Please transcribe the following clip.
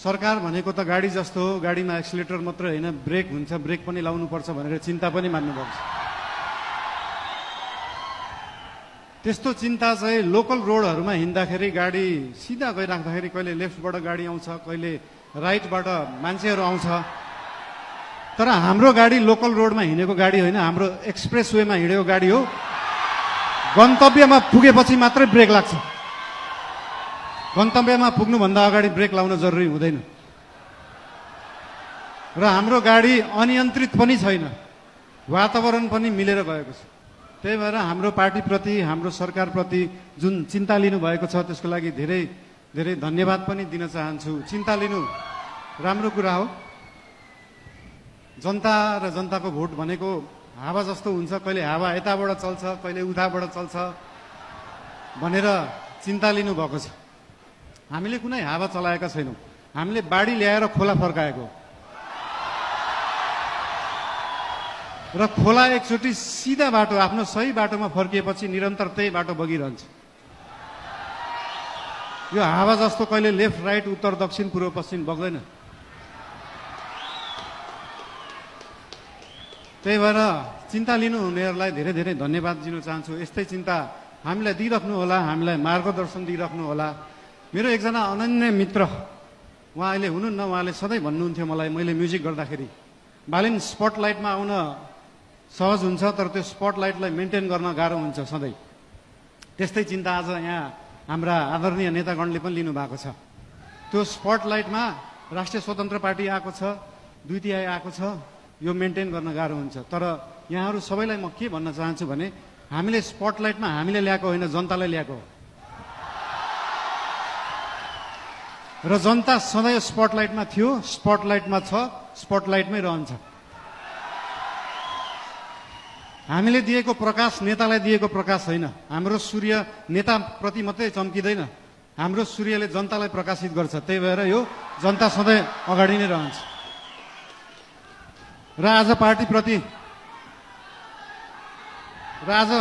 सरकार भनेको त गाडी जस्तो हो, गाडीमा एक्सिलेटर मात्र होइन, ब्रेक हुन्छ, ब्रेक पनि लाउनुपर्छ भनेर चिन्ता पनि मान्नुभएको छ। त्यस्तो चिन्ता चाहिँ लोकल रोडहरूमा हिँड्दाखेरि गाडी सिधा गइराख्दाखेरि कहिले लेफ्टबाट गाडी आउँछ, कहिले राइटबाट मान्छेहरू आउँछ। तर हाम्रो गाडी लोकल रोडमा हिँडेको गाडी होइन, हाम्रो एक्सप्रेस वेमा हिँडेको गाडी हो। गन्तव्यमा पुगेपछि मात्रै ब्रेक लाग्छ, गन्तव्यमा पुग्नुभन्दा अगाडि ब्रेक लाउन जरुरी हुँदैन। र हाम्रो गाडी अनियन्त्रित पनि छैन, वातावरण पनि मिलेर गएको छ। त्यही भएर हाम्रो पार्टीप्रति, हाम्रो सरकारप्रति जुन चिन्ता लिनुभएको छ त्यसको लागि धेरै धेरै धन्यवाद पनि दिन चाहन्छु। चिन्ता लिनु राम्रो कुरा हो। जनता र जनताको भोट भनेको हावा जस्तो हुन्छ, कहिले हावा यताबाट चल्छ, कहिले उताबाट चल्छ भनेर चिन्ता लिनुभएको छ। हामीले कुनै हावा चलाएका छैनौँ, हामीले बाढी ल्याएर खोला फर्काएको र खोला एकचोटि सिधा बाटो, आफ्नो सही बाटोमा फर्किएपछि निरन्तर त्यही बाटो बगिरहन्छ। यो हावा जस्तो कहिले लेफ्ट राइट उत्तर दक्षिण पूर्व पश्चिम बग्दैन। त्यही भएर चिन्ता लिनुहुनेहरूलाई धेरै धेरै धन्यवाद दिन चाहन्छु। यस्तै चिन्ता हामीलाई दिइराख्नु होला, हामीलाई मार्गदर्शन दिइराख्नु होला। मेरो एकजना अनन्य मित्र, उहाँ अहिले हुनुहुन्न, उहाँले सधैँ भन्नुहुन्थ्यो मलाई, मैले म्युजिक गर्दाखेरि, बालिन स्पटलाइटमा आउन सहज हुन्छ तर त्यो स्पटलाइटलाई मेन्टेन गर्न गाह्रो हुन्छ सधैँ। त्यस्तै चिन्ता आज यहाँ हाम्रा आदरणीय नेतागणले पनि लिनुभएको छ। त्यो स्पटलाइटमा राष्ट्रिय स्वतन्त्र पार्टी आएको छ, 2 तिहाई आएको छ, यो मेन्टेन गर्न गाह्रो हुन्छ। तर यहाँहरू सबैलाई म के भन्न चाहन्छु भने हामीले स्पटलाइटमा हामीले ल्याएको होइन, जनताले ल्याएको हो। र जनता सधैँ स्पटलाइटमा थियो, स्पटलाइटमा छ, स्पटलाइटमै रहन्छ। हामीले दिएको प्रकाश नेतालाई दिएको प्रकाश होइन। हाम्रो सूर्य नेताप्रति मात्रै चम्किँदैन, हाम्रो सूर्यले जनतालाई प्रकाशित गर्छ। त्यही भएर यो जनता सधैँ अगाडि नै रहन्छ। र आज पार्टीप्रति र आज